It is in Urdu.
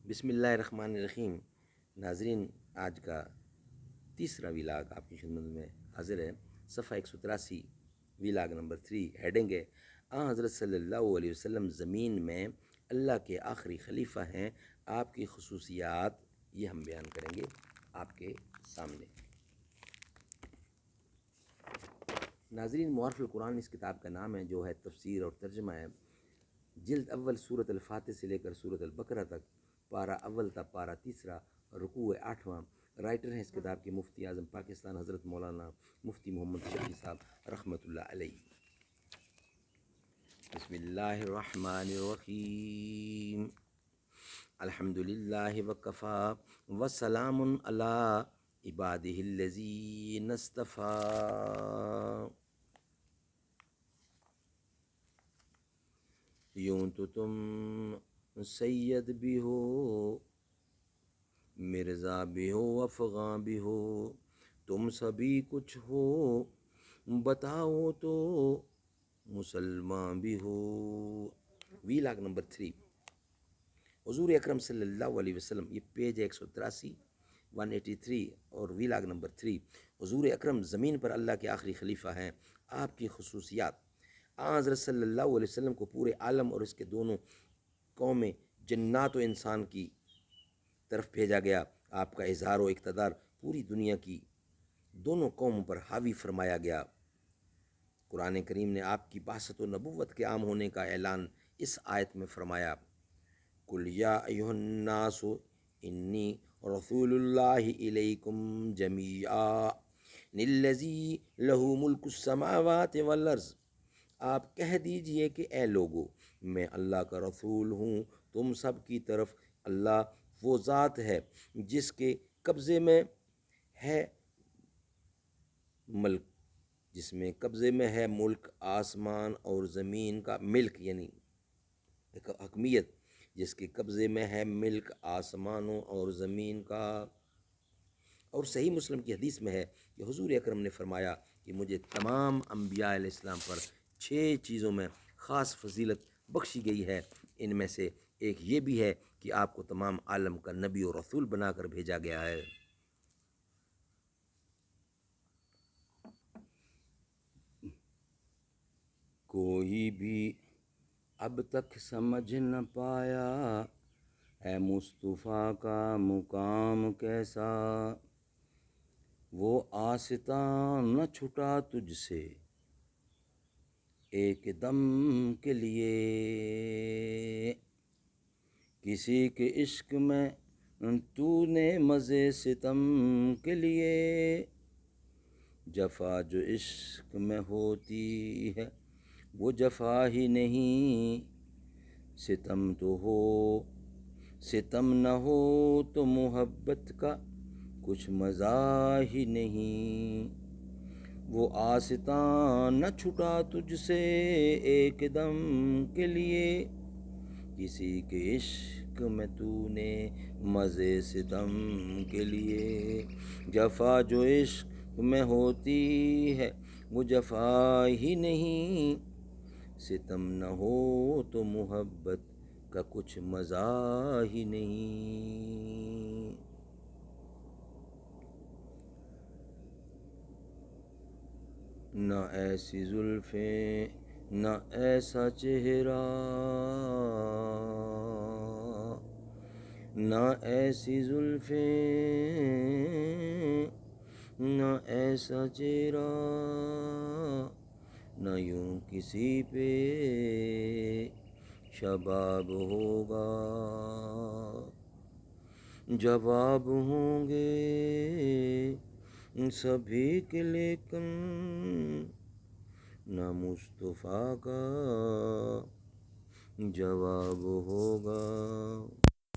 بسم اللہ الرحمن الرحیم۔ ناظرین، آج کا تیسرا ویلاگ آپ کی خدمت میں حاضر ہے۔ صفحہ 183، ویلاگ نمبر 3، ہیڈنگ ہے حضرت صلی اللہ علیہ وسلم زمین میں اللہ کے آخری خلیفہ ہیں، آپ کی خصوصیات یہ ہم بیان کریں گے آپ کے سامنے۔ ناظرین، معارف القرآن اس کتاب کا نام ہے، جو ہے تفسیر اور ترجمہ ہے۔ جلد اول سورۃ الفاتح سے لے کر سورۃ البقرہ تک، پارہ اول تا پارہ تیسرا، رکوع 8واں۔ رائٹر ہیں اس کتاب کے مفتی اعظم پاکستان حضرت مولانا مفتی محمد شفیع صاحب رحمۃ اللہ علیہ۔ بسم اللہ الرحمن الرحیم۔ الحمد للہ وکفا وسلام علی عبادہ الذین اصطفیٰ۔ یوں تو تم سید بھی ہو، مرزا بھی ہو، افغاں بھی ہو، تم سبھی کچھ ہو، بتاؤ تو مسلمان بھی ہو۔ ویلاگ نمبر 3، حضور اکرم صلی اللہ علیہ وسلم، یہ پیج 183، 183، اور ویلاگ نمبر 3۔ حضور اکرم زمین پر اللہ کے آخری خلیفہ ہیں، آپ کی خصوصیات۔ حضرت صلی اللہ علیہ وسلم کو پورے عالم اور اس کے دونوں قومیں جنات و انسان کی طرف بھیجا گیا۔ آپ کا اظہار و اقتدار پوری دنیا کی دونوں قوموں پر حاوی فرمایا گیا۔ قرآن کریم نے آپ کی بعثت و نبوت کے عام ہونے کا اعلان اس آیت میں فرمایا، قُلْ يَا أَيُّهَا النَّاسُ إِنِّي رَسُولُ اللَّهِ إِلَيْكُمْ جَمِيعًا الَّذِي لَهُ مُلْكُ السَّمَاوَاتِ وَالْأَرْضِ۔ آپ کہہ دیجئے کہ اے لوگو، میں اللہ کا رسول ہوں تم سب کی طرف۔ اللہ وہ ذات ہے جس کے قبضے میں ہے ملک، جس میں قبضے میں ہے ملک آسمان اور زمین کا، ملک یعنی حکمیت، جس کے قبضے میں ہے ملک آسمانوں اور زمین کا۔ اور صحیح مسلم کی حدیث میں ہے کہ حضور اکرم نے فرمایا کہ مجھے تمام انبیاء علیہ السلام پر 6 چیزوں میں خاص فضیلت بخشی گئی ہے۔ ان میں سے ایک یہ بھی ہے کہ آپ کو تمام عالم کا نبی اور رسول بنا کر بھیجا گیا ہے۔ کوئی بھی اب تک سمجھ نہ پایا اے مصطفیٰ کا مقام کیسا، وہ آستاں نہ چھٹا تجھ سے ایک دم کے لیے، کسی کے عشق میں تو نے مزے ستم کے لیے، جفا جو عشق میں ہوتی ہے وہ جفا ہی نہیں، ستم تو ہو ستم نہ ہو تو محبت کا کچھ مزہ ہی نہیں، وہ آستاں نہ چھٹا تجھ سے ایک دم کے لیے، کسی کے عشق میں تو نے مزے ستم کے لیے، جفا جو عشق میں ہوتی ہے وہ جفا ہی نہیں، ستم نہ ہو تو محبت کا کچھ مزہ ہی نہیں۔ نہ ایسی زلفیں نہ ایسا چہرہ، نہ ایسی زلفیں نہ ایسا چہرہ، نہ یوں کسی پہ شباب ہوگا، جواب ہوں گے سبھی کے لیکن نہ مصطفیٰ کا جواب ہوگا۔